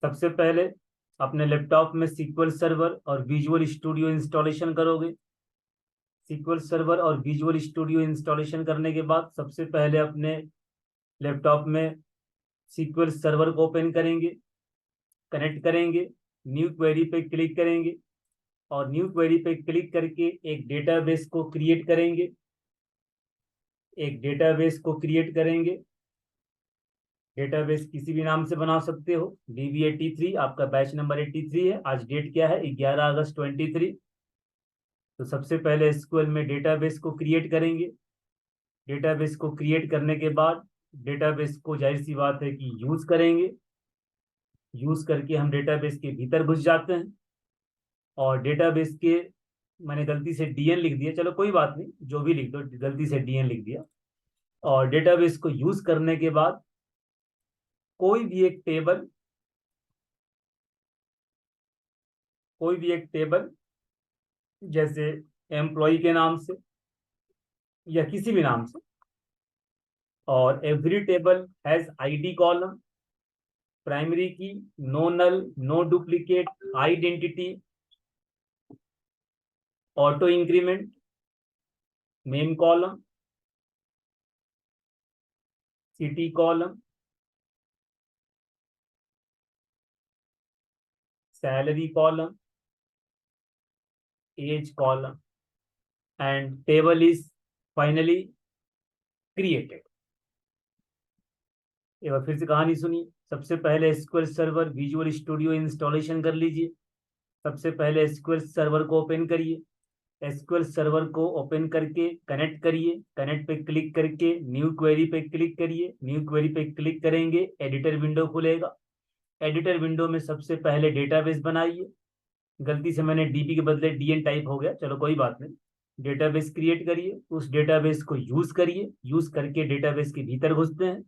सबसे पहले अपने लैपटॉप में सीक्वल सर्वर और विजुअल स्टूडियो इंस्टॉलेशन करोगे। सीक्वल सर्वर और विजुअल स्टूडियो इंस्टॉलेशन करने के बाद सबसे पहले अपने लैपटॉप में सीक्वल सर्वर को ओपन करेंगे, कनेक्ट करेंगे, न्यू क्वेरी पे क्लिक करेंगे और न्यू क्वेरी पे क्लिक करके एक डेटाबेस को क्रिएट करेंगे। एक डेटाबेस को क्रिएट करेंगे। डेटाबेस किसी भी नाम से बना सकते हो। DB83 आपका बैच नंबर 83 है। आज डेट क्या है? 11 अगस्त 23। तो सबसे पहले एसक्यूएल में डेटाबेस को क्रिएट करेंगे। डेटाबेस को क्रिएट करने के बाद डेटाबेस को जाहिर सी बात है कि यूज करेंगे। यूज करके हम डेटाबेस के भीतर घुस जाते हैं और डेटाबेस के, मैंने गलती से DN लिख दिया, चलो कोई बात नहीं, जो भी लिख दो, गलती से DN लिख दिया। और डेटाबेस को यूज करने के बाद कोई भी एक टेबल, कोई भी एक टेबल जैसे एम्प्लॉय के नाम से या किसी भी नाम से, और every table has ID column, primary key, no null, no duplicate, identity, auto increment, name column, city column, salary column, age column, and table is finally created. एक बार फिर से कहानी सुनिए। सबसे पहले SQL server visual studio installation कर लीजिए। सबसे पहले एसक्यूएल सर्वर को ओपन करिए। एसक्यूएल सर्वर को ओपन करके कनेक्ट करिए। कनेक्ट पे क्लिक करके न्यू क्वेरी पे क्लिक करिए। न्यू क्वेरी पे क्लिक करेंगे, एडिटर विंडो खुलेगा। एडिटर विंडो में सबसे पहले डेटाबेस बनाइए। गलती से मैंने DB के बदले DN टाइप हो गया, चलो कोई बात नहीं। डेटाबेस क्रिएट करिए, उस डेटाबेस को यूज करिए। यूज करके डेटाबेस के भीतर घुसते हैं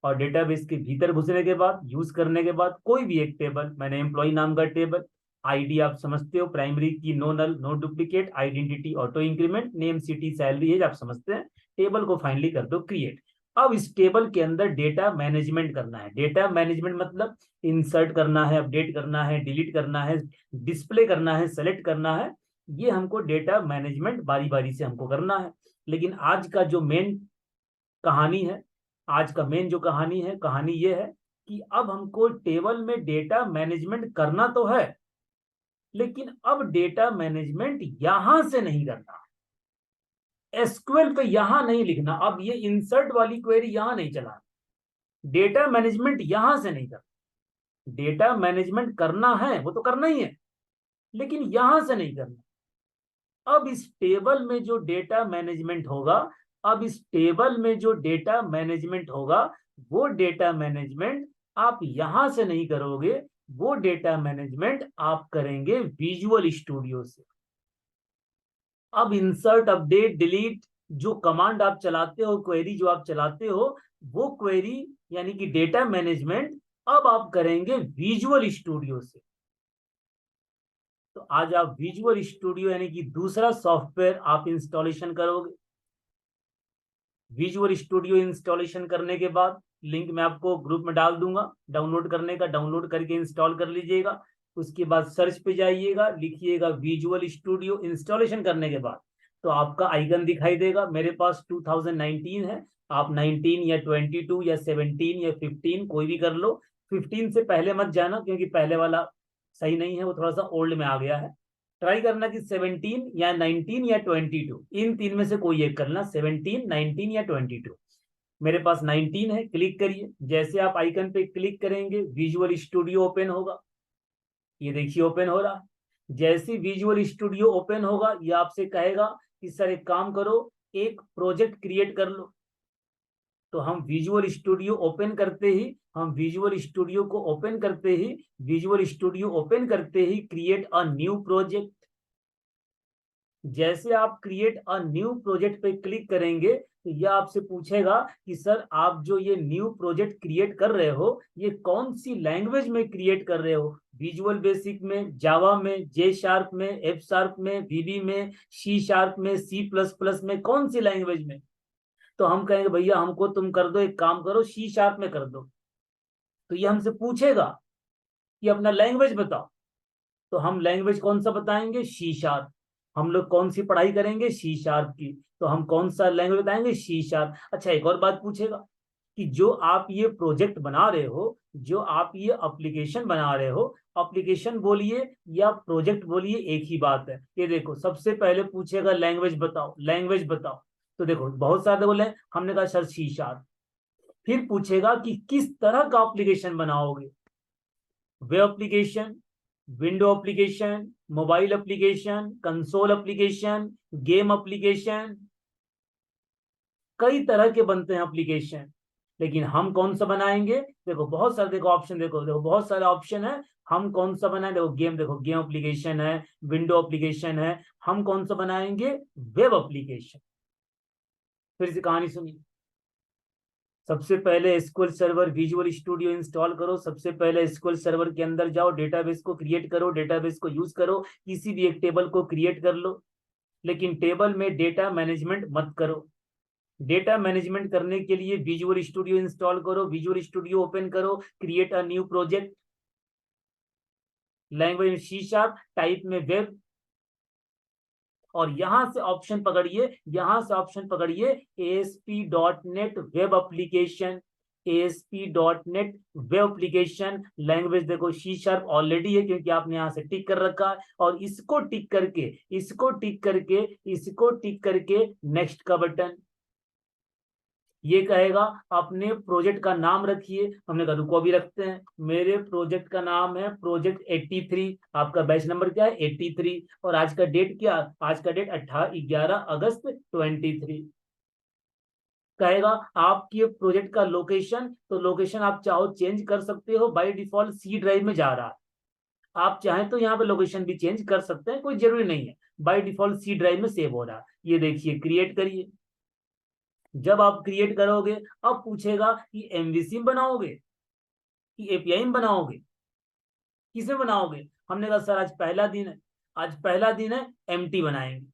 और डेटाबेस के भीतर घुसने के बाद, यूज करने के बाद कोई भी एक टेबल, मैंने एम्प्लॉय नाम का टेबल, ID आप समझते हो, primary key, no null, no duplicate, identity, auto increment, name, city, salary, age आप समझते हैं। टेबल को फाइनली कर दो क्रिएट। अब इस टेबल के अंदर डेटा मैनेजमेंट करना है। डेटा मैनेजमेंट मतलब इंसर्ट करना है, अपडेट करना है, डिलीट करना है, डिस्प्ले करना है, सेलेक्ट करना है। ये हमको डेटा मैनेजमेंट बारी बारी से हमको करना है। लेकिन आज का जो मेन कहानी है, आज का मेन जो कहानी है, कहानी ये है कि अब हमको टेबल में डेटा मैनेजमेंट करना तो है, लेकिन अब डेटा मैनेजमेंट यहां से नहीं करना। एसक्यूएल पे यहां नहीं लिखना। अब ये इंसर्ट वाली क्वेरी यहां नहीं चलाना। डेटा मैनेजमेंट यहां से नहीं करना। डेटा मैनेजमेंट करना है, वो तो करना ही है, लेकिन यहां से नहीं करना। अब इस टेबल में जो डेटा मैनेजमेंट होगा, अब इस टेबल में जो डेटा मैनेजमेंट होगा, वो डेटा मैनेजमेंट आप यहां से नहीं करोगे। वो डेटा मैनेजमेंट आप करेंगे विजुअल स्टूडियो से। अब इंसर्ट, अपडेट, डिलीट जो कमांड आप चलाते हो, क्वेरी जो आप चलाते हो, वो क्वेरी यानी कि डेटा मैनेजमेंट अब आप करेंगे विजुअल स्टूडियो से। तो आज आप विजुअल स्टूडियो यानी कि दूसरा सॉफ्टवेयर आप इंस्टॉलेशन करोगे। विजुअल स्टूडियो इंस्टॉलेशन करने के बाद लिंक मैं आपको ग्रुप में डाल दूंगा, डाउनलोड करने का, डाउनलोड करके इंस्टॉल कर लीजिएगा। उसके बाद सर्च पे जाइएगा, लिखिएगा विजुअल स्टूडियो। इंस्टॉलेशन करने के बाद तो आपका आइकन दिखाई देगा। मेरे पास 2019 है, आप 19 या 22 या 17 या 15 कोई भी कर लो। 15 से पहले मत जाना, क्योंकि पहले वाला सही नहीं है, वो थोड़ा सा ओल्ड में आ गया है। ट्राई करना कि 17 या 19 या 22, इन तीन में से कोई एक करना, 17, 19 या 22। मेरे पास 19 है, क्लिक करिए। जैसे आप आइकन पे क्लिक करेंगे विजुअल स्टूडियो ओपन होगा। ये देखिए ओपन हो रहा है। जैसे विजुअल स्टूडियो ओपन होगा, ये आपसे कहेगा कि सर एक काम करो, एक प्रोजेक्ट क्रिएट कर लो। तो हम विजुअल स्टूडियो ओपन करते ही, हम विजुअल स्टूडियो को ओपन करते ही, विजुअल स्टूडियो ओपन करते ही क्रिएट अ न्यू प्रोजेक्ट। जैसे आप क्रिएट अ न्यू प्रोजेक्ट पे क्लिक करेंगे तो यह आपसे पूछेगा कि सर आप जो ये न्यू प्रोजेक्ट क्रिएट कर रहे हो, ये कौन सी लैंग्वेज में क्रिएट कर रहे हो? विजुअल बेसिक में, जावा में, जे शार्प में, एफ शार्प में, VB में, सी शार्प में, C++ में, कौन सी लैंग्वेज में? तो हम कहेंगे भैया हमको तुम कर दो, एक काम करो, C शार्प में कर दो। तो ये हमसे पूछेगा। कि अपना लैंग्वेज बताओ। तो हम लैंग्वेज कौन सा बताएंगे, सी शार्प। हम लोग कौन सी पढ़ाई करेंगे, सी शार्प की। तो हम कौन सा लैंग्वेज बताएंगे, सी शार्प। अच्छा, एक और बात पूछेगा कि जो आप ये प्रोजेक्ट बना रहे हो, जो आप ये एप्लीकेशन बना रहे हो, एप्लीकेशन बोलिए या प्रोजेक्ट बोलिए, एक ही बात है। ये देखो, सबसे पहले पूछेगा लैंग्वेज बताओ, लैंग्वेज बताओ। तो देखो बहुत सारे बोले, हमने कहा सर सी शार्प। फिर पूछेगा कि किस तरह का एप्लीकेशन बनाओगे, web application, window application, mobile application, console application, game application. कई तरह के बनते हैं एप्लीकेशन, लेकिन हम कौन सा बनाएंगे, देखो बहुत सारे, देखो ऑप्शन, देखो देखो बहुत सारे ऑप्शन है। हम कौन सा बनाए, देखो गेम, देखो गेम एप्लीकेशन है, विंडो एप्लीकेशन है। हम कौन सा बनाएंगे, वेब एप्लीकेशन। फिर से कहानी सुनिए। सबसे पहले SQL server visual studio install करो। सबसे पहले एसक्यूएल सर्वर के अंदर जाओ, डेटाबेस को क्रिएट करो, डेटाबेस को यूज करो, किसी भी एक टेबल को क्रिएट कर लो, लेकिन टेबल में डेटा मैनेजमेंट मत करो। डेटा मैनेजमेंट करने के लिए विजुअल स्टूडियो इंस्टॉल करो, विजुअल स्टूडियो ओपन करो, create a new project, language C sharp, type में वेब, और यहां से ऑप्शन पकड़िए, यहां से ऑप्शन पकड़िए ASP.NET web application, ASP.NET web application. Language देखो सी शार्प ऑलरेडी है, क्योंकि आपने यहां से टिक कर रखा है, और इसको टिक करके, इसको टिक करके, इसको टिक करके नेक्स्ट का बटन। ये कहेगा अपने प्रोजेक्ट का नाम रखिए। हमने कहा रुको अभी रखते हैं। मेरे प्रोजेक्ट का नाम है प्रोजेक्ट 83। आपका बैच नंबर क्या है, 83। और आज का डेट क्या, आज का डेट 11 अगस्त 23। कहेगा आपके प्रोजेक्ट का लोकेशन, तो लोकेशन आप चाहो चेंज कर सकते हो, बाय डिफॉल्ट सी ड्राइव में जा रहा है। आप चाहें तो यहाँ पे लोकेशन भी चेंज कर सकते हैं, कोई जरूरी नहीं है, बाय डिफॉल्ट सी ड्राइव में सेव हो रहा है। ये देखिए, क्रिएट करिए। जब आप क्रिएट करोगे, अब पूछेगा कि एमवीसी बनाओगे कि एपीआई में बनाओगे, किसमें बनाओगे। हमने कहा सर आज पहला दिन है, आज पहला दिन है, एमटी बनाएंगे।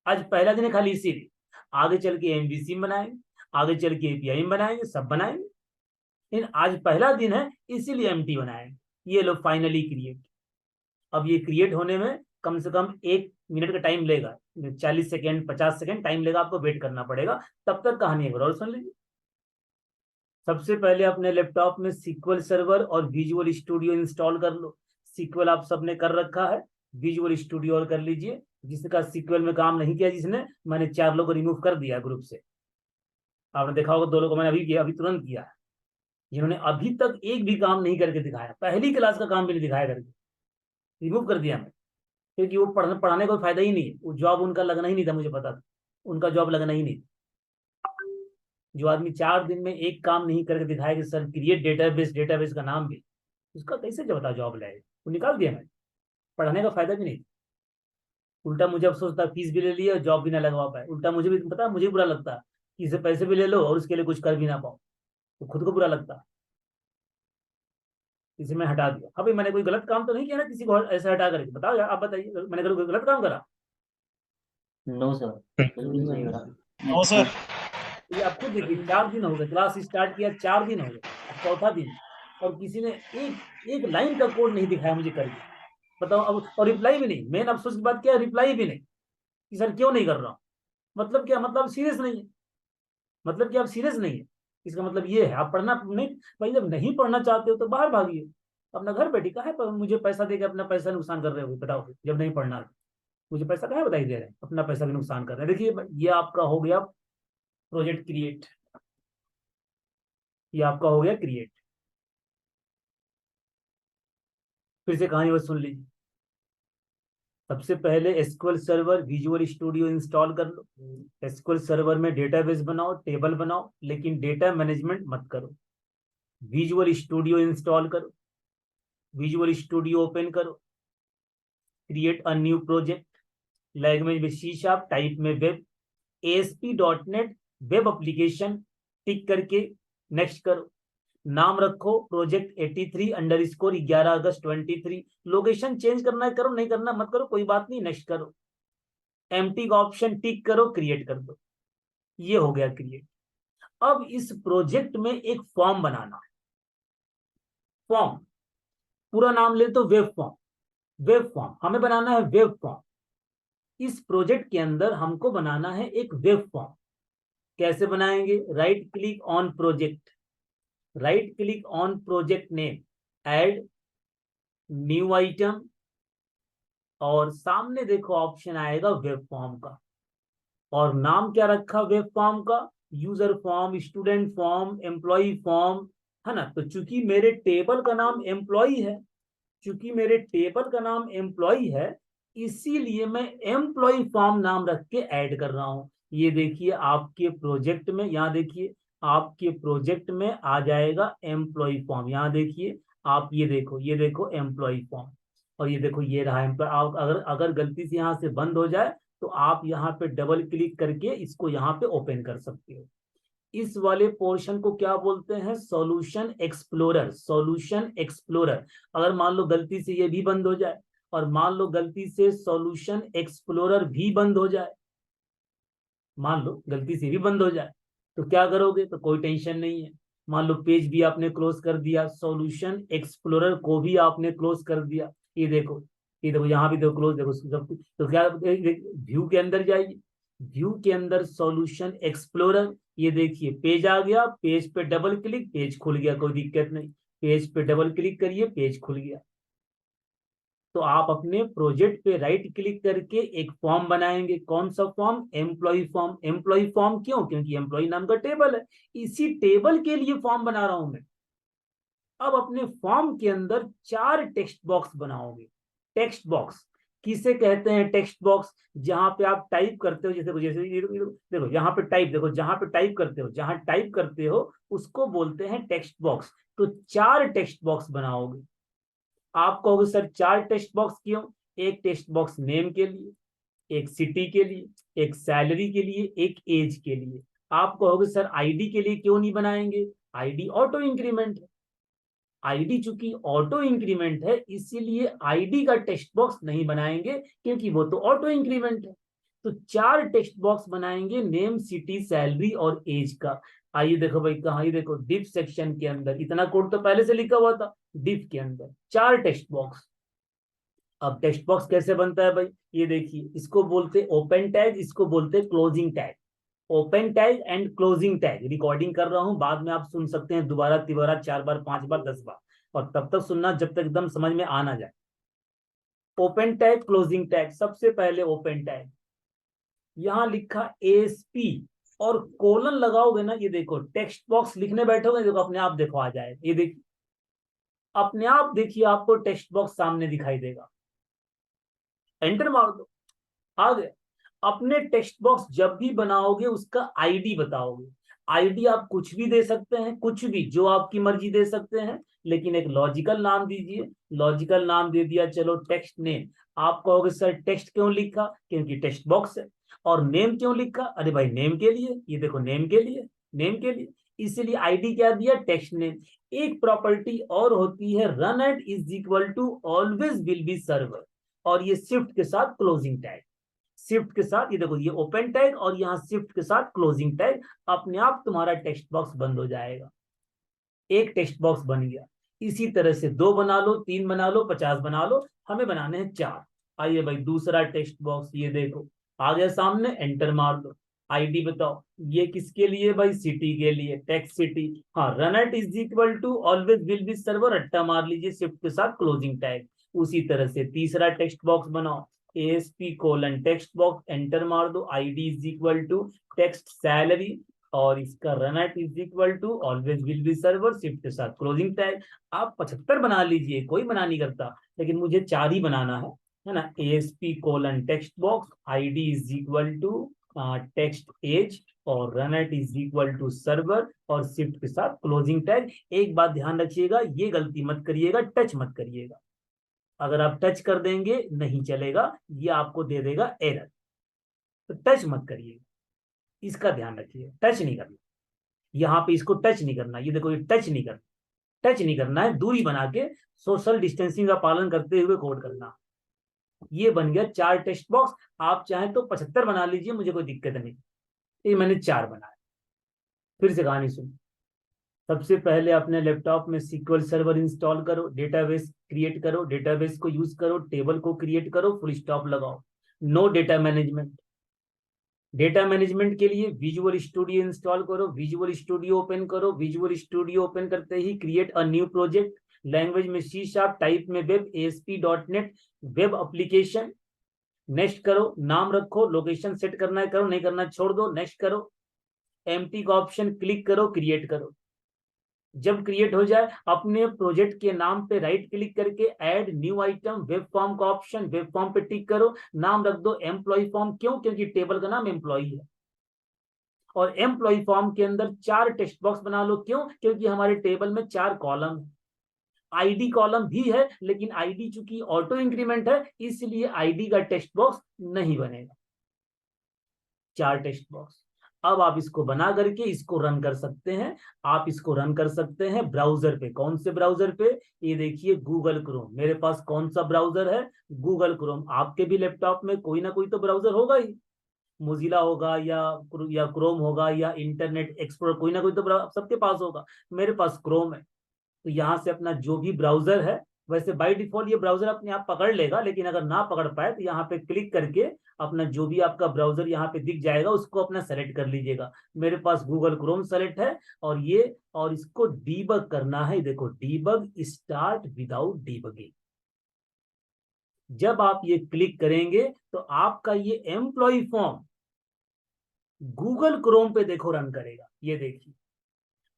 आज पहला दिन है खाली इसीलिए, आगे चल के एमवीसी में बनाएंगे, आगे चल के एपीआई में बनाएंगे, सब बनाएंगे, लेकिन आज पहला दिन है इसीलिए एमटी बनाएंगे। ये लो फाइनली क्रिएट। अब ये क्रिएट होने में कम से कम 1 मिनट का टाइम लेगा, 40 सेकेंड 50 सेकेंड टाइम लेगा, आपको वेट करना पड़ेगा। तब तक कहानी एक बार और सुन लीजिए। सबसे पहले अपने लैपटॉप में सीक्वल सर्वर और विजुअल स्टूडियो इंस्टॉल कर लो। सीक्वल आप सबने कर रखा है, विजुअल स्टूडियो और कर लीजिए। जिसका सीक्वल में काम नहीं किया, जिसने, मैंने 4 लोग को रिमूव कर दिया ग्रुप से। आपने देखा होगा 2 लोग को मैंने अभी किया, अभी तुरंत किया है। जिन्होंने अभी तक एक भी काम नहीं करके दिखाया, पहली क्लास का काम भी नहीं दिखाया करके, रिमूव कर दिया मैं। क्योंकि वो पढ़ाने का कोई फायदा ही नहीं है, वो जॉब उनका लगना ही नहीं था, मुझे पता था उनका जॉब लगना ही नहीं। जो आदमी 4 दिन में एक काम नहीं करके दिखाया कि सर क्रिएट डेटाबेस, डेटाबेस का नाम भी, उसका कैसे जो बता जॉब लाएगा, वो निकाल दिया मैंने। पढ़ाने का फायदा भी नहीं। उल्टा मुझे अफसोस था, फीस भी ले लिया और जॉब भी ना लगवा पाए। उल्टा मुझे भी पता, मुझे भी बुरा लगता कि इसे पैसे भी ले लो और उसके लिए कुछ कर भी ना पाओ, तो खुद को बुरा लगता। इसे मैं हटा दिया। अभी मैंने कोई गलत काम तो नहीं किया ना, किसी को ऐसे हटा करके बताओ यार, आप बताइए मैंने कोई गलत काम करा। नो सर, बिल्कुल सही करा। No sir. ये आप खुद देखिए, 4 दिन हो गए, क्लास स्टार्ट किया 4 दिन हो गए, अब चौथा दिन, और किसी ने एक एक लाइन का कोड नहीं दिखाया मुझे करके। बताओ अब, और रिप्लाई भी नहीं। मेन अफसोस की बात क्या है, रिप्लाई भी नहीं कि सर क्यों नहीं कर रहा हूँ। मतलब क्या, मतलब सीरियस नहीं है। मतलब क्या, आप सीरियस नहीं है, इसका मतलब ये है आप पढ़ना नहीं। भाई जब नहीं पढ़ना चाहते हो तो बाहर भागिए, अपना घर बैठी का है, पर मुझे पैसा देके अपना पैसा नुकसान कर रहे हो, बताओ। जब नहीं पढ़ना है, मुझे पैसा कहाँ बताई दे रहे हैं, अपना पैसा भी नुकसान कर रहे हैं। देखिए ये आपका हो गया प्रोजेक्ट क्रिएट, ये आपका हो गया क्रिएट। फिर से कहानी बस सुन लीजिए। सबसे पहले SQL server visual studio install कर लो। एसक्यूएल सर्वर में डेटाबेस बनाओ, टेबल बनाओ, लेकिन डेटा मैनेजमेंट मत करो। विजुअल स्टूडियो इंस्टॉल करो, विजुअल स्टूडियो ओपन करो, create a new project, language में सी शार्प, टाइप में वेब, ASP.NET वेब एप्लीकेशन, टिक करके नेक्स्ट करो। नाम रखो प्रोजेक्ट 83 _ 11 अगस्त 23। लोकेशन चेंज करना है करो, नहीं करना मत करो, कोई बात नहीं, नेक्स्ट करो। एमटी का ऑप्शन टिक करो, क्रिएट कर दो। ये हो गया क्रिएट। अब इस प्रोजेक्ट में एक फॉर्म बनाना है। फॉर्म, पूरा नाम ले तो वेब फॉर्म, वेब फॉर्म हमें बनाना है, वेब फॉर्म। इस प्रोजेक्ट के अंदर हमको बनाना है एक वेब फॉर्म। कैसे बनाएंगे? Right click on project, right click on project name, add new item, और सामने देखो ऑप्शन आएगा वेब फॉर्म का। और नाम क्या रखा वेब फॉर्म का? User form, student form, employee form, है ना। तो चूंकि मेरे टेबल का नाम एम्प्लॉय है, चूंकि मेरे टेबल का नाम एम्प्लॉय है, इसीलिए मैं एम्प्लॉय फॉर्म नाम रख के ऐड कर रहा हूं। ये देखिए आपके प्रोजेक्ट में, यहाँ देखिए आपके प्रोजेक्ट में आ जाएगा एम्प्लॉय फॉर्म। यहाँ देखिए आप, ये देखो एम्प्लॉय फॉर्म, और ये देखो ये रहा एम्प्लॉय। आप अगर अगर गलती से यहाँ से बंद हो जाए तो आप यहाँ पे डबल क्लिक करके इसको यहाँ पे ओपन कर सकते हो। इस वाले पोर्शन को क्या बोलते हैं? Solution explorer, solution explorer. अगर मान लो गलती से ये भी बंद हो जाए, और मान लो गलती से सॉल्यूशन एक्सप्लोरर भी बंद हो जाए, मान लो गलती से भी बंद हो जाए, तो क्या करोगे? तो कोई टेंशन नहीं है। मान लो पेज भी आपने क्लोज कर दिया, सॉल्यूशन एक्सप्लोरर को भी आपने क्लोज कर दिया, ये देखो यहाँ भी देखो क्लोज, देखो सब कुछ। तो क्या, व्यू के अंदर जाइए, व्यू के अंदर सॉल्यूशन एक्सप्लोरर, ये देखिए पेज आ गया, पेज पे डबल क्लिक, पेज खुल गया, कोई दिक्कत नहीं। पेज पे डबल क्लिक करिए, पेज खुल गया। तो आप अपने प्रोजेक्ट पे राइट क्लिक करके एक फॉर्म बनाएंगे। कौन सा form? Employee form. Employee form क्यों? क्योंकि एम्प्लॉय नाम का टेबल है, इसी टेबल के लिए फॉर्म बना रहा हूं मैं। अब अपने फॉर्म के अंदर 4 टेक्स्ट बॉक्स बनाओगे। टेक्स्ट बॉक्स किसे कहते हैं? टेक्स्ट बॉक्स जहां पे आप टाइप करते हो, जैसे जैसे देखो यहाँ पे टाइप, देखो जहां पे टाइप करते हो, जहां टाइप करते हो उसको बोलते हैं टेक्स्ट बॉक्स। तो 4 टेक्स्ट बॉक्स बनाओगे। आप कहोगे सर 4 टेक्स्ट बॉक्स क्यों? एक टेक्स्ट बॉक्स नेम के लिए, एक सिटी के लिए, एक सैलरी के लिए, एक एज के लिए। आप कहोगे सर आईडी के लिए क्यों नहीं बनाएंगे? आईडी ऑटो इंक्रीमेंट है, आईडी चूंकि ऑटो इंक्रीमेंट है इसीलिए आईडी का टेक्स्ट बॉक्स नहीं बनाएंगे, क्योंकि वो तो ऑटो इंक्रीमेंट है। तो 4 टेक्स्ट बॉक्स बनाएंगे, नेम, सिटी, सैलरी और एज का। आइए देखो भाई कहा, ये देखो डिफ सेक्शन के अंदर, इतना कोड तो पहले से लिखा हुआ था, डिफ के अंदर 4 टेक्स्ट बॉक्स। अब टेक्स्ट बॉक्स कैसे बनता है भाई? ये देखिए, इसको बोलते ओपन टैग, इसको बोलते closing tag. Open tag and closing tag, recording कर रहा हूं, बाद में आप सुन सकते हैं दोबारा, तिबारा, 4 बार, 5 बार, 10 बार, और तब तक सुनना जब तक एकदम समझ में आ ना जाए। Open tag, closing tag. सबसे पहले ओपन टैग, यहां लिखा एएसपी और कोलन लगाओगे ना, ये देखो टेक्स्ट बॉक्स लिखने बैठोगे, देखो अपने आप देखो आ जाएगा, ये देखिए अपने आप, देखिए आपको टेक्स्ट बॉक्स सामने दिखाई देगा। एंटर मार दो, आ गया। अपने टेक्स्ट बॉक्स जब भी बनाओगे उसका आईडी बताओगे। आईडी आप कुछ भी दे सकते हैं, कुछ भी जो आपकी मर्जी दे सकते हैं, लेकिन एक लॉजिकल नाम दीजिए। लॉजिकल नाम दे दिया, चलो टेक्स्ट नेम। आप कहोगे सर टेक्स्ट क्यों लिखा? क्योंकि टेक्स्ट बॉक्स है। और नेम क्यों लिखा? अरे भाई नेम के लिए, ये देखो नेम के लिए, नेम के लिए, इसीलिए आईडी क्या दिया? Text name. एक प्रॉपर्टी और होती है, run at is equal to always will be server, और ये शिफ्ट के साथ क्लोजिंग टैग। शिफ्ट के साथ, ये देखो ये ओपन टैग और यहाँ शिफ्ट के साथ क्लोजिंग टैग, अपने आप तुम्हारा टेक्स्ट बॉक्स बंद हो जाएगा। एक टेक्स्ट बॉक्स बन गया। इसी तरह से 2 बना लो, 3 बना लो, 50 बना लो, हमें बनाने हैं 4। आइए भाई दूसरा टेक्स्ट बॉक्स, ये देखो आ गया सामने, एंटर मार दो। आईडी बताओ, ये किसके लिए भाई? सिटी के लिए, टेक्स्ट सिटी। हाँ, run at is equal to always will be server, अट्टा मार लीजिए शिफ्ट के साथ क्लोजिंग टैग। उसी तरह से तीसरा टेक्स्ट बॉक्स बनाओ, ASP colon text box, enter मार दो। ID is equal to text salary, और इसका run at is equal to always will be server, shift के साथ क्लोजिंग टैग। आप 75 बना लीजिए, कोई मना नहीं करता, लेकिन मुझे 4 ही बनाना है ना। ASP colon text box, ID is equal to text age, और run at is equal to server, और शिफ्ट के साथ क्लोजिंग टैग। एक बात ध्यान रखिएगा, ये गलती मत करिएगा, टच मत करिएगा। अगर आप टच कर देंगे नहीं चलेगा, ये आपको दे देगा एरर। तो टच मत करिएगा, इसका ध्यान रखिए, टच नहीं करना। यहाँ पे इसको टच नहीं करना, ये देखो ये टच नहीं करना, टच नहीं करना है, दूरी बना के सोशल डिस्टेंसिंग का पालन करते हुए कोड करना। ये बन गया 4 टेक्स्ट बॉक्स। आप चाहें तो 75 बना लीजिए, मुझे कोई दिक्कत नहीं। ये मैंने 4 बनाया। फिर से कहानी सुन, सबसे पहले अपने लैपटॉप में SQL सर्वर इंस्टॉल करो, डेटाबेस क्रिएट करो, डेटाबेस को यूज करो, टेबल को क्रिएट करो, फुल स्टॉप लगाओ। No data management. Data management के लिए विजुअल स्टूडियो इंस्टॉल करो, विजुअल स्टूडियो ओपन करो, विजुअल स्टूडियो ओपन करते ही create a new project, language में C#, टाइप में web, ASP.NET web application. Next करो, नाम रखो, लोकेशन सेट करना है करो, नहीं करना छोड़ दो, नेक्स्ट करो। एम्प्टी का ऑप्शन क्लिक करो, क्रिएट करो। जब क्रिएट हो जाए अपने प्रोजेक्ट के नाम पे राइट क्लिक करके add new item, web form का ऑप्शन, वेब फॉर्म पे टिक करो, नाम रख दो एम्प्लॉय फॉर्म। क्यों? क्योंकि टेबल का नाम एम्प्लॉय है। और एम्प्लॉय फॉर्म के अंदर 4 टेक्स्ट बॉक्स बना लो। क्यों? क्योंकि हमारे टेबल में 4 कॉलम है। आईडी कॉलम भी है, लेकिन आईडी चूंकि ऑटो इंक्रीमेंट है इसलिए आईडी का टेक्स्ट बॉक्स नहीं बनेगा। 4 टेक्स्ट बॉक्स। अब आप इसको बना करके इसको रन कर सकते हैं। आप इसको रन कर सकते हैं ब्राउजर पे। कौन से ब्राउजर पे? ये देखिए गूगल क्रोम। मेरे पास कौन सा ब्राउजर है? Google Chrome. आपके भी लैपटॉप में कोई ना कोई तो ब्राउजर होगा ही। मोजिला होगा या क्रोम होगा या इंटरनेट एक्सप्लोरर, कोई ना कोई तो सबके पास होगा। मेरे पास क्रोम है। तो यहाँ से अपना जो भी ब्राउजर है, वैसे बाय डिफॉल्ट ये ब्राउजर अपने आप पकड़ लेगा, लेकिन अगर ना पकड़ पाए तो यहाँ पे क्लिक करके अपना जो भी आपका ब्राउजर यहाँ पे दिख जाएगा उसको अपना सेलेक्ट कर लीजिएगा। मेरे पास गूगल क्रोम सेलेक्ट है। और इसको डीबग करना है। देखो, डीबग स्टार्ट विदाउट डीबगिंग। जब आप ये क्लिक करेंगे तो आपका ये एम्प्लॉय फॉर्म गूगल क्रोम पे देखो रन करेगा। ये देखिए,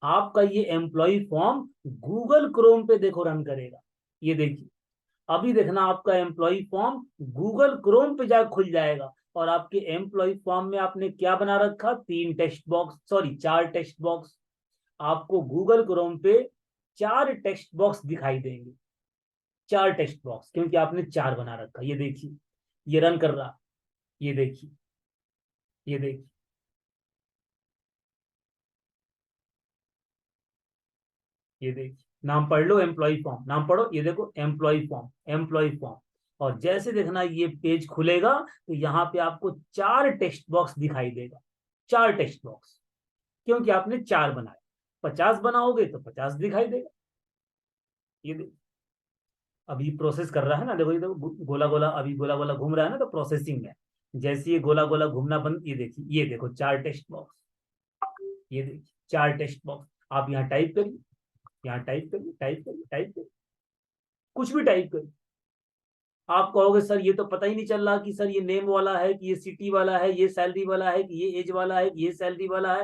आपका ये एम्प्लॉय फॉर्म गूगल क्रोम पे देखो रन करेगा। ये देखिए, अभी देखना आपका एम्प्लॉय फॉर्म गूगल क्रोम पे जा खुल जाएगा। और आपके एम्प्लॉय फॉर्म में आपने क्या बना रखा? 3 text box, sorry 4 text box. आपको गूगल क्रोम पे 4 टेक्स्ट बॉक्स दिखाई देंगे। 4 टेक्स्ट बॉक्स, क्योंकि आपने 4 बना रखा। ये देखिए, ये रन कर रहा। ये देखिए, ये देखिए, ये देखिए, नाम पढ़ लो एम्प्लॉय फॉर्म, नाम पढ़ो। ये देखो एम्प्लॉय फॉर्म, एम्प्लॉय फॉर्म। और जैसे देखना ये पेज खुलेगा तो यहाँ पे आपको 4 टेक्स्ट बॉक्स दिखाई देगा। 4 टेक्स्ट बॉक्स, क्योंकि आपने 4 बनाए। 50 बनाओगे तो 50 दिखाई देगा। ये देखो, अभी प्रोसेस कर रहा है ना। देखो, ये देखो गोला गोला, अभी गोला गोला घूम रहा है ना, तो प्रोसेसिंग में। जैसे ये गोला गोला घूमना बंद, ये देखिए, ये देखो 4 टेक्स्ट बॉक्स। ये देखिए 4 टेक्स्ट बॉक्स। आप यहाँ टाइप करिए, यहाँ टाइप करिए, टाइप करिए, टाइप करिए, कुछ भी टाइप करिए। आप कहोगे सर ये तो पता ही नहीं चल रहा कि सर ये नेम वाला है कि ये सिटी वाला है, ये सैलरी वाला है कि ये एज वाला है कि ये सैलरी वाला है,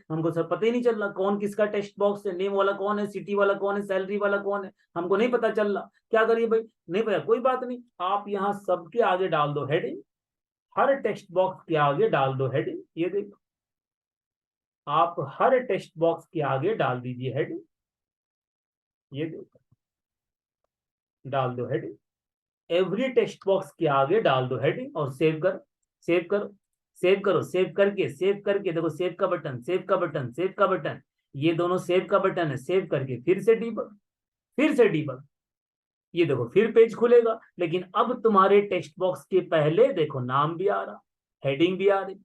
हमको सर पता ही नहीं चल रहा कौन किसका टेक्स्ट बॉक्स है। नेम वाला कौन है, सिटी वाला कौन है, सैलरी वाला कौन है, हमको नहीं पता चल रहा। क्या करिए भाई? नहीं पता, कोई बात नहीं। आप यहाँ सबके आगे डाल दो हेडिंग। हर टेक्स्ट बॉक्स के आगे डाल दो हेडिंग। ये देखो, आप हर टेक्स्ट बॉक्स के आगे डाल दीजिए हेडिंग। ये देखो, डाल दो हेडिंग। एवरी टेक्स्ट बॉक्स के आगे डाल दो हेडिंग और सेव कर। सेव करो, सेव करो, सेव करके देखो, सेव का बटन, सेव का बटन, सेव का बटन। ये दोनों सेव का बटन है। सेव करके फिर से डीबग, फिर से डीबग। ये देखो फिर पेज खुलेगा, लेकिन अब तुम्हारे टेक्स्ट बॉक्स के पहले देखो नाम भी आ रहा, हेडिंग भी आ रही।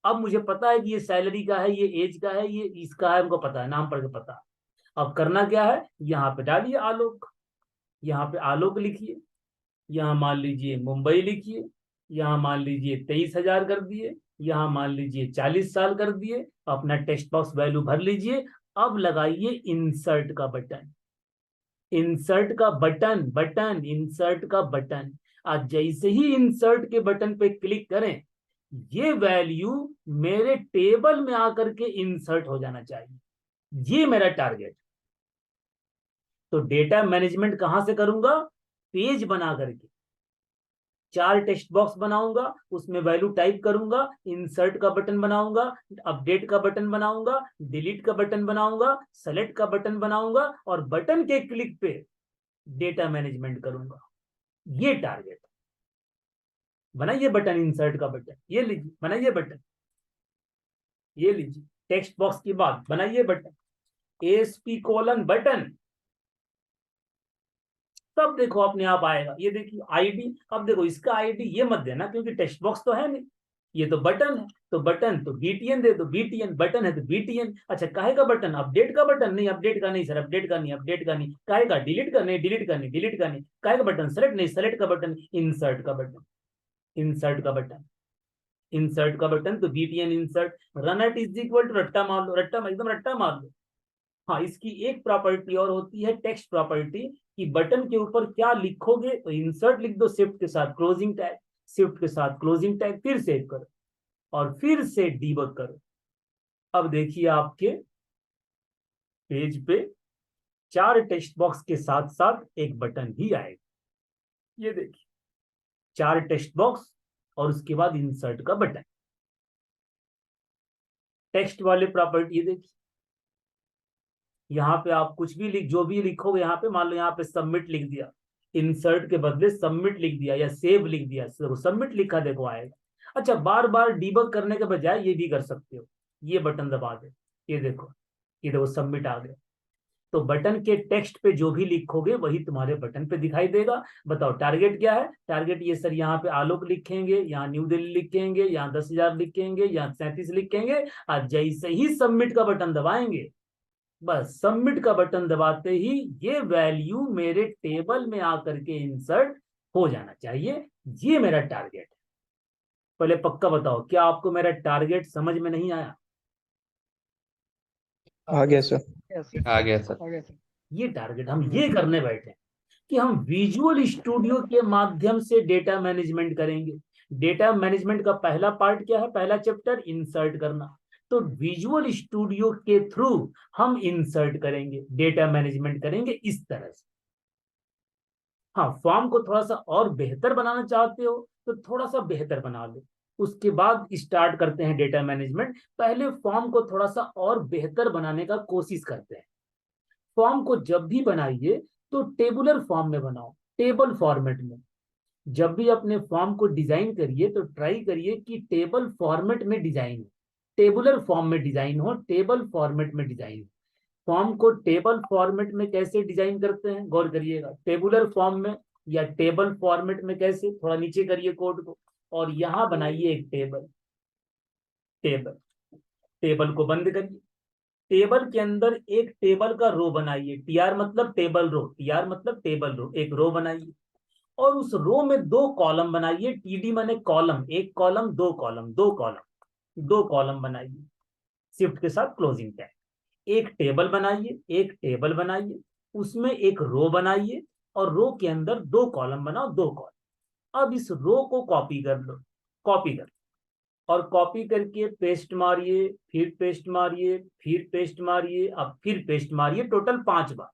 अब मुझे पता है कि ये सैलरी का है, ये एज का है, ये इसका है, हमको पता है, नाम पढ़ के पता है। अब करना क्या है? यहाँ पे डालिए आलोक, यहाँ पे आलोक लिखिए, यहाँ मान लीजिए मुंबई लिखिए, यहाँ मान लीजिए 23,000 कर दिए, यहाँ मान लीजिए 40 साल कर दिए। अपना टेक्स्ट बॉक्स वैल्यू भर लीजिए। अब लगाइए इंसर्ट का बटन, इंसर्ट का बटन, इंसर्ट का बटन। आज जैसे ही इंसर्ट के बटन पे क्लिक करें, ये वैल्यू मेरे टेबल में आकर के इंसर्ट हो जाना चाहिए। ये मेरा टारगेट। तो डेटा मैनेजमेंट कहां से करूंगा? पेज बना करके 4 टेक्स्ट बॉक्स बनाऊंगा, उसमें वैल्यू टाइप करूंगा, इंसर्ट का बटन बनाऊंगा, अपडेट का बटन बनाऊंगा, डिलीट का बटन बनाऊंगा, सेलेक्ट का बटन बनाऊंगा, और बटन के क्लिक पे डेटा मैनेजमेंट करूंगा। ये टारगेट। बनाइए बटन, इंसर्ट का बटन, ये लीजिए बनाइए बटन। ये लीजिए टेक्स्ट बॉक्स की बात, बनाइए बटन, ASP: बटन। तब देखो अपने आप आएगा। ये देखिए आईडी। अब देखो इसका आईडी ये मत देना, क्योंकि टेक्स्ट बॉक्स तो है नहीं, ये तो बटन है। तो बटन, तो BTN दे दो, BTN बटन है तो BTN। अच्छा काहे का बटन, अपडेट का बटन, नहीं अपडेट का नहीं सर, अपडेट का नहीं, अपडेट का नहीं। काहे का, डिलीट का नहीं, डिलीट का नहीं, डिलीट का नहीं। काहे का बटन, सेलेक्ट नहीं, सेलेक्ट का बटन। इंसर्ट का बटन, इंसर्ट का बटन, इंसर्ट का बटन तो BTN insert. Run at is equal to रट्टा मार लो, रट्टा एकदम रट्टा मार लो। हाँ इसकी एक प्रॉपर्टी और होती है टेक्स्ट प्रॉपर्टी, कि बटन के ऊपर क्या लिखोगे तो इंसर्ट लिख दो शिफ्ट के साथ क्लोजिंग टैग, शिफ्ट के साथ क्लोजिंग टैग, फिर सेव करो और फिर से डीबग करो। अब देखिए आपके पेज पे 4 टेक्स्ट बॉक्स के साथ साथ एक बटन भी आएगा। ये देखिए 4 टेक्स्ट बॉक्स और उसके बाद इंसर्ट का बटन। टेक्स्ट वाले प्रॉपर्टी ये देखिए, यहाँ पे आप कुछ भी लिख, जो भी लिखोगे यहाँ पे, मान लो यहाँ पे सबमिट लिख दिया, इंसर्ट के बदले सबमिट लिख दिया या सेव लिख दिया, सबमिट लिखा देखो आएगा। अच्छा बार बार डीबग करने के बजाय ये भी कर सकते हो, ये बटन दबा दे, ये देखो, ये देखो सबमिट आ गया। तो बटन के टेक्स्ट पे जो भी लिखोगे वही तुम्हारे बटन पे दिखाई देगा। बताओ टारगेट क्या है, टारगेट ये सर यहाँ पे आलोक लिखेंगे, यहाँ न्यू दिल्ली लिखेंगे, यहाँ 10,000 लिखेंगे, यहाँ 37 लिखेंगे, और जैसे ही सबमिट का बटन दबाएंगे, बस सबमिट का बटन दबाते ही ये वैल्यू मेरे टेबल में आकर के इंसर्ट हो जाना चाहिए। ये मेरा टारगेट है। पहले पक्का बताओ, क्या आपको मेरा टारगेट समझ में नहीं आया? आ गया सर। आ गया सर। ये टारगेट हम ये करने बैठे हैं कि हम विजुअल स्टूडियो के माध्यम से डेटा मैनेजमेंट करेंगे। डेटा मैनेजमेंट का पहला पार्ट क्या है, पहला चैप्टर इंसर्ट करना। तो विजुअल स्टूडियो के थ्रू हम इंसर्ट करेंगे, डेटा मैनेजमेंट करेंगे इस तरह से। हाँ फॉर्म को थोड़ा सा और बेहतर बनाना चाहते हो तो थोड़ा सा बेहतर बना लो, उसके बाद स्टार्ट करते हैं डेटा मैनेजमेंट। पहले फॉर्म को थोड़ा सा और बेहतर बनाने का कोशिश करते हैं। फॉर्म को जब भी बनाइए तो टेबुलर फॉर्म में बनाओ, टेबल फॉर्मेट में। जब भी अपने फॉर्म को डिजाइन करिए तो ट्राई करिए कि टेबल फॉर्मेट में डिजाइन हो, टेबुलर फॉर्म में डिजाइन हो, टेबल फॉर्मेट में डिजाइन हो। फॉर्म को टेबल फॉर्मेट में कैसे डिजाइन करते हैं गौर करिएगा, टेबुलर फॉर्म में या टेबल फॉर्मेट में कैसे, थोड़ा नीचे करिए कोड को और यहां बनाइए एक टेबल। टेबल, टेबल को बंद करिए, टेबल के अंदर एक टेबल का रो बनाइए, TR मतलब टेबल रो, TR मतलब टेबल रो, एक रो बनाइए और उस रो में 2 कॉलम बनाइए, TD माने कॉलम, एक कॉलम, 2 कॉलम, 2 कॉलम, 2 कॉलम बनाइए शिफ्ट के साथ क्लोजिंग टैग। एक टेबल बनाइए, एक टेबल बनाइए, उसमें एक रो बनाइए और रो के अंदर 2 कॉलम बनाओ, 2 कॉलम। अब इस रो को कॉपी कर लो, कॉपी कर और कॉपी करके पेस्ट मारिए, फिर पेस्ट मारिए, फिर पेस्ट मारिए, अब फिर पेस्ट मारिए, टोटल 5 बार।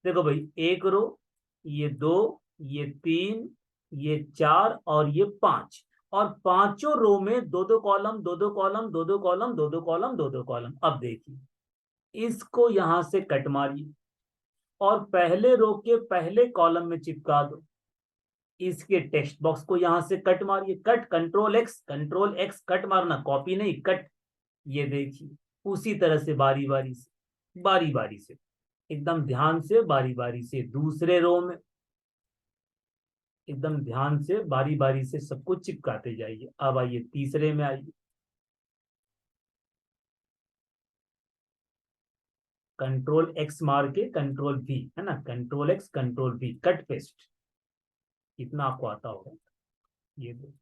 देखो भाई, एक रो, ये 2, ये 3, ये 4 और ये 5, और पांचों रो में 2-2 column, 2-2 column, 2-2 column, 2-2 column, 2-2 column. अब देखिए इसको यहां से कट मारिए और पहले रो के पहले कॉलम में चिपका दो। इसके टेक्स्ट बॉक्स को यहां से कट मारिए, कट, कंट्रोल एक्स कट मारना, कॉपी नहीं, कट। ये देखिए उसी तरह से बारी बारी से, बारी बारी से, एकदम ध्यान से, बारी बारी से दूसरे रो में, एकदम ध्यान से बारी बारी से सबको चिपकाते जाइए। अब आइए तीसरे में आइए, कंट्रोल एक्स मार के कंट्रोल V है ना, control x control V, cut paste, इतना आपको आता होगा। ये दो,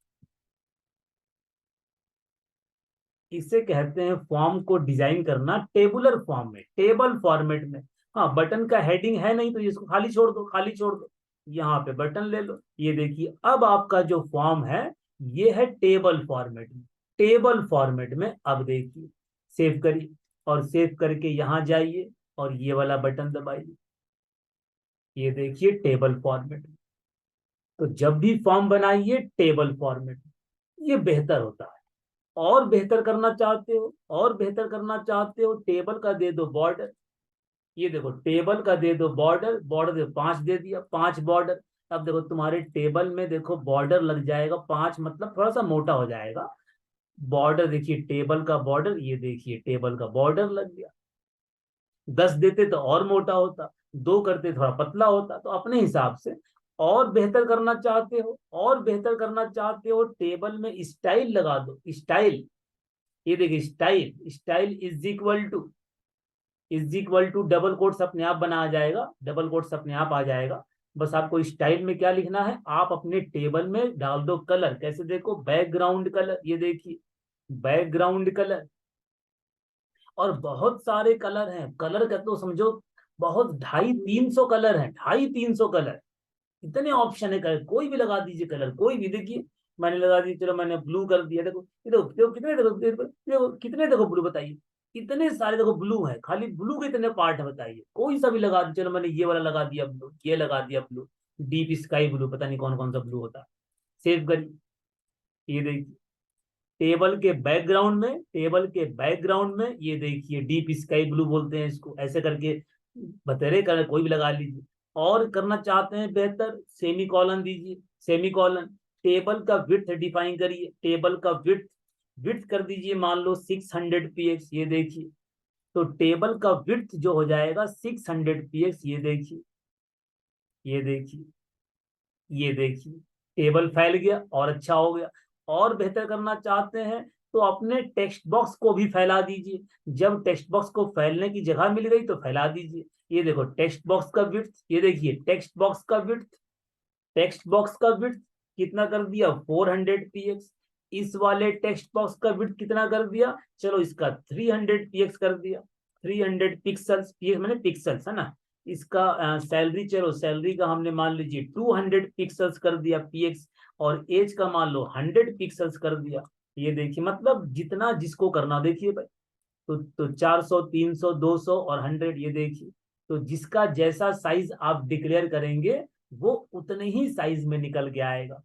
इसे कहते हैं फॉर्म को डिजाइन करना टेबुलर फॉर्म में, टेबल फॉर्मेट में। हाँ बटन का हेडिंग है नहीं तो इसको खाली छोड़ दो, खाली छोड़ दो, यहाँ पे बटन ले लो। ये देखिए अब आपका जो फॉर्म है ये है टेबल फॉर्मेट में, टेबल फॉर्मेट में। अब देखिए सेव करिए और सेव करके यहाँ जाइए और ये वाला बटन दबाइए। ये देखिए टेबल फॉर्मेट। तो जब भी फॉर्म बनाइए टेबल फॉर्मेट, ये बेहतर होता है। और बेहतर करना चाहते हो, और बेहतर करना चाहते हो, टेबल का दे दो बॉर्डर। ये देखो टेबल का दे दो बॉर्डर, बॉर्डर दे 5 दे दिया, 5 बॉर्डर। अब देखो तुम्हारे टेबल में देखो बॉर्डर लग जाएगा 5, मतलब थोड़ा सा मोटा हो जाएगा बॉर्डर। देखिए टेबल का बॉर्डर, ये देखिए टेबल का बॉर्डर लग गया। 10 देते तो और मोटा होता, 2 करते थोड़ा पतला होता। तो अपने हिसाब से और बेहतर करना चाहते हो, और बेहतर करना चाहते हो, टेबल में स्टाइल लगा दो, स्टाइल। ये देखिए style, style is equal to double quotes अपने आप बना आ जाएगा, डबल कोट्स अपने आप आ जाएगा। बस आपको स्टाइल में क्या लिखना है, आप अपने टेबल में डाल दो कलर। कैसे, देखो बैकग्राउंड कलर, ये देखिए बैकग्राउंड कलर, और बहुत सारे कलर हैं। कलर का तो समझो बहुत 250-300 कलर हैं, 250-300 कलर। इतने ऑप्शन है कलर, कोई भी लगा दीजिए कलर, कोई भी। देखिए मैंने लगा दी, चलो मैंने ब्लू कर दिया। देखो ये देखो, देखो कितने, देखो कितने, देखो ब्लू, बताइए इतने सारे। देखो ब्लू है, खाली ब्लू के इतने पार्ट है, बताइए। कोई सा भी लगा दी, चलो मैंने ये वाला लगा दिया ब्लू, ये लगा दिया ब्लू, डीप स्काई ब्लू, पता नहीं कौन कौन सा ब्लू होता है। सेव करिए। ये देखिए टेबल के बैकग्राउंड में, टेबल के बैकग्राउंड में ये देखिए डीप स्काई ब्लू बोलते हैं इसको। ऐसे करके बतेरे कलर कोई भी लगा लीजिए। और करना चाहते हैं बेहतर, सेमी कॉलन दीजिए, सेमी कॉलन। टेबल का विड्थ डिफाइन करिए, टेबल का विड्थ, विड्थ कर दीजिए मान लो 600 px। ये देखिए तो टेबल का विड्थ जो हो जाएगा 600 px। ये देखिए, ये देखिए, ये देखिए टेबल फैल गया और अच्छा हो गया। और बेहतर करना चाहते हैं तो अपने टेक्स्ट बॉक्स को भी फैला दीजिए। जब टेक्स्ट बॉक्स को फैलने की जगह मिल गई तो फैला दीजिए। ये देखो टेक्स्ट बॉक्स का विड्थ, ये देखिए टेक्स्ट बॉक्स का विड्थ, टेक्स्ट बॉक्स का विड्थ कितना कर दिया, 400 px। इस वाले टेक्स्ट बॉक्स का विड्थ कितना कर दिया, चलो इसका 300 px कर दिया, 300 पिक्सल्स, पीएक्स मैंने पिक्सल्स है ना। इसका सैलरी, चलो सैलरी का हमने मान लीजिए 200 पिक्सल्स कर दिया पीएक्स, और एज का मान लो 100 पिक्सल्स कर दिया। ये देखिए मतलब जितना जिसको करना, देखिए भाई तो 400, 300, 200 और 100। ये देखिए तो जिसका जैसा साइज आप डिक्लेयर करेंगे वो उतने ही साइज में निकल के आएगा।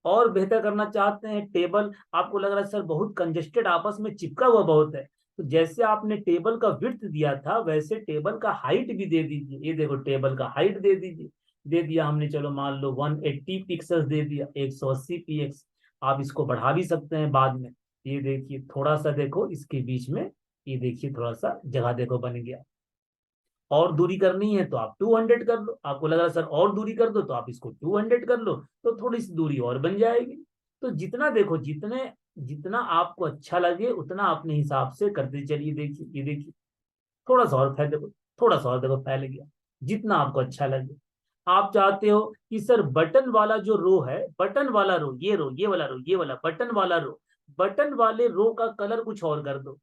और बेहतर करना चाहते हैं टेबल, आपको लग रहा है सर बहुत कंजेस्टेड, आपस में चिपका हुआ बहुत है, तो जैसे आपने टेबल का विड्थ दिया था वैसे टेबल का हाइट भी दे दीजिए। ये देखो टेबल का हाइट दे दीजिए, दे दिया हमने, चलो मान लो 180 पिक्सल्स दे दिया, 180 px। आप इसको बढ़ा भी सकते हैं बाद में। ये देखिए थोड़ा सा देखो इसके बीच में, ये देखिए थोड़ा सा जगह देखो बन गया। और दूरी करनी है तो आप 200 कर लो, आपको लग रहा है सर और दूरी कर दो तो आप इसको 200 कर लो, तो थोड़ी सी दूरी और बन जाएगी। तो जितना देखो, जितने जितना आपको अच्छा लगे उतना अपने हिसाब से करते चलिए। देखिए ये देखिए थोड़ा सा और फैल, देखो थोड़ा सा और देखो फैल गया, जितना आपको अच्छा लगे। आप चाहते हो कि सर बटन वाला जो रो है, बटन वाला रो, ये रो, ये वाला रो, ये वाला बटन वाला रो, बटन वाले रो का कलर कुछ और कर दो,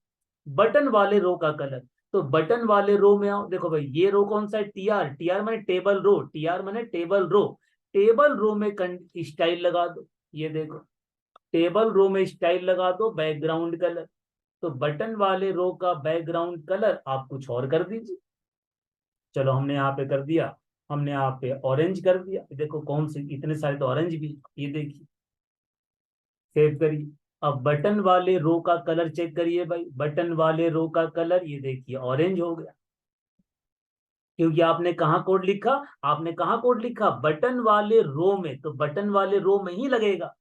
बटन वाले रो का कलर। तो बटन वाले रो में आओ, देखो भाई ये रो कौन सा है, टीआर, टीआर मैंने टेबल रो, टीआर मैंने टेबल रो, टेबल रो में स्टाइल लगा दो। ये देखो टेबल रो में स्टाइल लगा दो, बैकग्राउंड कलर। तो बटन वाले रो का बैकग्राउंड कलर आप कुछ और कर दीजिए। चलो हमने यहाँ पे कर दिया, हमने यहाँ पे ऑरेंज कर दिया। देखो कौन से, इतने सारे तो ऑरेंज भी, ये देखिए सेव करिए। अब बटन वाले रो का कलर चेक करिए भाई, बटन वाले रो का कलर ये देखिए ऑरेंज हो गया, क्योंकि आपने कहाँ कोड लिखा, आपने कहाँ कोड लिखा, बटन वाले रो में, तो बटन वाले रो में ही लगेगा,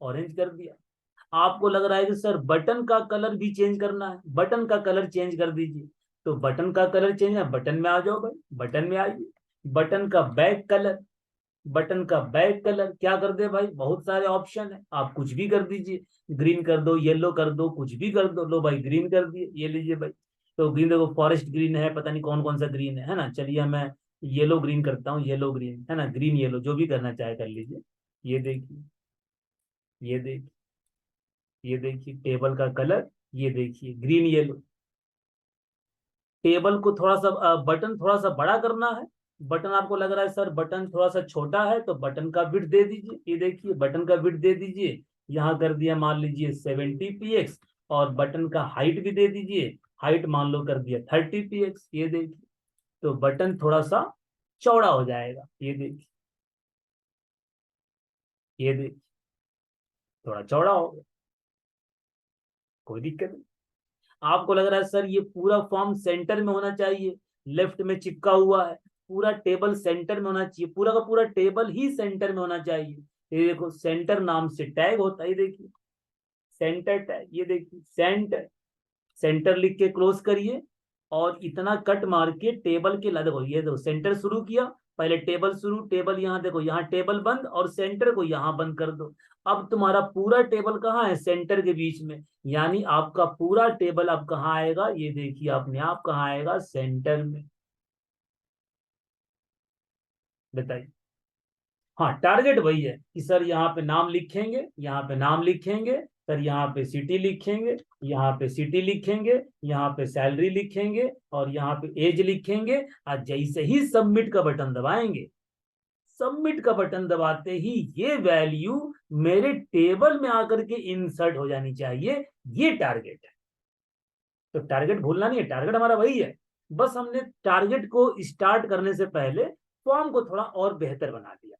ऑरेंज कर दिया। आपको लग रहा है कि सर बटन का कलर भी चेंज करना है, बटन का कलर चेंज कर दीजिए। तो बटन का कलर चेंज है, बटन में आ जाओ भाई, बटन में आइए। बटन का बैक कलर, बटन का बैक कलर क्या कर दे भाई, बहुत सारे ऑप्शन है, आप कुछ भी कर दीजिए, ग्रीन कर दो, येलो कर दो, कुछ भी कर दो। लो भाई ग्रीन कर दिए, ये लीजिए भाई। तो ग्रीन देखो फॉरेस्ट ग्रीन है, पता नहीं कौन कौन सा ग्रीन है ना। चलिए मैं येलो ग्रीन करता हूँ, येलो ग्रीन है ना, ग्रीन येलो जो भी करना चाहे कर लीजिए। ये देखिए, ये देखिए, ये देखिए टेबल का कलर, ये देखिए ग्रीन येलो। टेबल को थोड़ा सा बटन थोड़ा सा बड़ा करना है, बटन आपको लग रहा है सर बटन थोड़ा सा छोटा है, तो बटन का विड्थ दे दीजिए। ये देखिए बटन का विड्थ दे दीजिए, यहाँ कर दिया मान लीजिए 70 px, और बटन का हाइट भी दे दीजिए, हाइट मान लो कर दिया 30 px। ये देखिए तो बटन थोड़ा सा चौड़ा हो जाएगा। ये देखिए, ये देखिए थोड़ा चौड़ा हो गया, कोई दिक्कत नहीं। आपको लग रहा है सर ये पूरा फॉर्म सेंटर में होना चाहिए, लेफ्ट में चिपका हुआ है, पूरा टेबल सेंटर में होना चाहिए, पूरा का पूरा टेबल ही सेंटर में होना चाहिए। ये देखो सेंटर नाम से टैग होता है, ये देखिए सेंटर टैग, ये देखिए सेंटर, सेंटर लिख के क्लोज करिए, और इतना कट मार के टेबल के ला, देखो ये देखो सेंटर शुरू किया, पहले टेबल शुरू, टेबल यहाँ देखो, यहाँ टेबल बंद, और सेंटर को यहाँ बंद कर दो। अब तुम्हारा पूरा टेबल कहाँ है? सेंटर के बीच में। यानी आपका पूरा टेबल अब कहाँ आएगा? ये देखिए अपने आप कहाँ आएगा? सेंटर में। बताइए। हाँ, टारगेट वही है कि सर यहाँ पे नाम लिखेंगे, यहाँ पे नाम लिखेंगे, सर यहाँ पे सिटी लिखेंगे, यहाँ पे सिटी लिखेंगे, यहाँ पे सैलरी लिखेंगे और यहाँ पे एज लिखेंगे। और जैसे ही सबमिट का बटन दबाएंगे, सबमिट का बटन दबाते ही ये वैल्यू मेरे टेबल में आकर के इंसर्ट हो जानी चाहिए। ये टारगेट है। तो टारगेट भूलना नहीं है, टारगेट हमारा वही है। बस हमने टारगेट को स्टार्ट करने से पहले फॉर्म को थोड़ा और बेहतर बना दिया,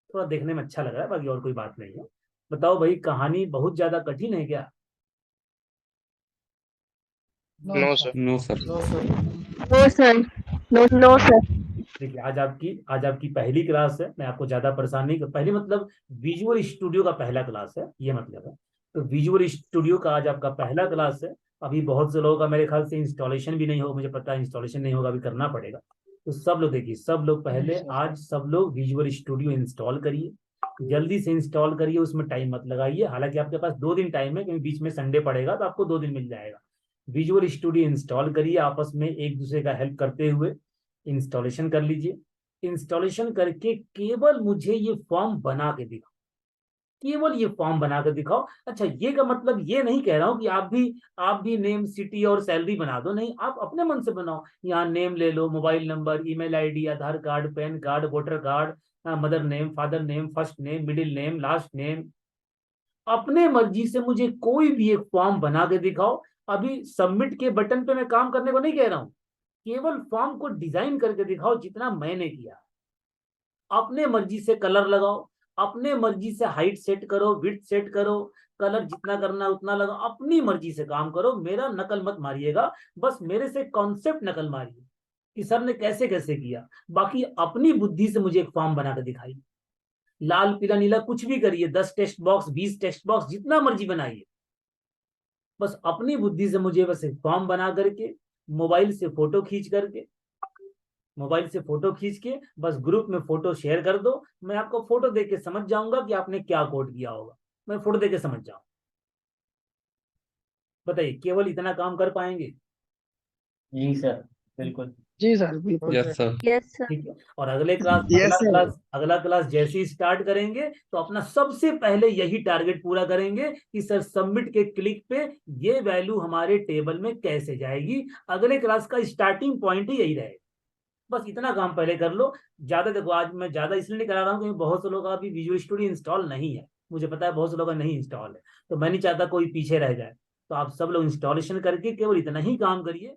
थोड़ा देखने में अच्छा लग रहा है, बाकी और कोई बात नहीं है। बताओ भाई, कहानी बहुत ज्यादा कठिन है क्या? No sir. No, sir. No sir. No sir. देखिए, आज आपकी पहली क्लास है। मैं आपको ज्यादा परेशान नहीं कर, पहली मतलब विजुअल स्टूडियो का पहला क्लास है, ये मतलब है। तो विजुअल स्टूडियो का आज आपका पहला क्लास है। अभी बहुत से लोगों का मेरे ख्याल से इंस्टॉलेशन भी नहीं होगा, मुझे पता है इंस्टॉलेशन नहीं होगा, अभी करना पड़ेगा। तो सब लोग देखिए, सब लोग पहले आज सब लोग विजुअल स्टूडियो इंस्टॉल करिए, जल्दी से इंस्टॉल करिए, उसमें टाइम मत लगाइए। हालांकि आपके पास 2 दिन टाइम है, क्योंकि बीच में संडे पड़ेगा, तो आपको 2 दिन मिल जाएगा। विजुअल स्टूडियो इंस्टॉल करिए, आपस में एक दूसरे का हेल्प करते हुए इंस्टॉलेशन कर लीजिए। इंस्टॉलेशन करके केवल मुझे ये फॉर्म बना के दिखाओ, केवल ये फॉर्म बना कर दिखाओ। अच्छा, ये का मतलब ये नहीं कह रहा हूं कि आप भी नेम, सिटी और सैलरी बना दो, नहीं, आप अपने मन से बनाओ। यहाँ नेम ले लो, mobile number, email ID, Aadhaar card, PAN card, voter card, mother name, father name, first name, middle name, last name. अपने मर्जी से मुझे कोई भी एक फॉर्म बना के दिखाओ। अभी सबमिट के बटन पे मैं काम करने को नहीं कह रहा हूं, केवल फॉर्म को डिजाइन करके दिखाओ जितना मैंने किया। अपने मर्जी से कलर लगाओ, अपने मर्जी से हाइट सेट करो, विड्थ सेट करो, कलर जितना करना है उतना लगाओ, अपनी मर्जी से काम करो। मेरा नकल मत मारिएगा, बस मेरे से कॉन्सेप्ट नकल मारिए कि सर ने कैसे कैसे किया। बाकी अपनी बुद्धि से मुझे एक फॉर्म बनाकर दिखाइए। लाल पीला नीला कुछ भी करिए, 10 टेक्स्ट बॉक्स, 20 टेक्स्ट बॉक्स, जितना मर्जी बनाइए। बस अपनी बुद्धि से मुझे बस एक फॉर्म बना करके, मोबाइल से फोटो खींच करके, मोबाइल से फोटो खींच के बस ग्रुप में फोटो शेयर कर दो। मैं आपको फोटो देख के समझ जाऊंगा कि आपने क्या कोड किया होगा, मैं फोटो देख के समझ जाऊं। बताइए, केवल इतना काम कर पाएंगे? जी सर, बिल्कुल। जी सर, बिल्कुल। Yes sir. Yes sir. ठीक है। और अगले क्लास Yes, sir. अगला क्लास जैसे ही स्टार्ट करेंगे तो अपना सबसे पहले यही टारगेट पूरा करेंगे कि सर सबमिट के क्लिक पे ये वैल्यू हमारे टेबल में कैसे जाएगी। अगले क्लास का स्टार्टिंग पॉइंट ही यही रहेगा। बस इतना काम पहले कर लो। ज्यादा देखो, आज मैं ज्यादा इसलिए नहीं करा रहा हूँ क्योंकि बहुत से लोगों का अभी विजुअल स्टूडियो इंस्टॉल नहीं है, मुझे पता है बहुत से लोगों का नहीं इंस्टॉल है, तो मैं नहीं चाहता कोई पीछे रह जाए। तो आप सब लोग इंस्टॉलेशन करके केवल इतना ही काम करिए।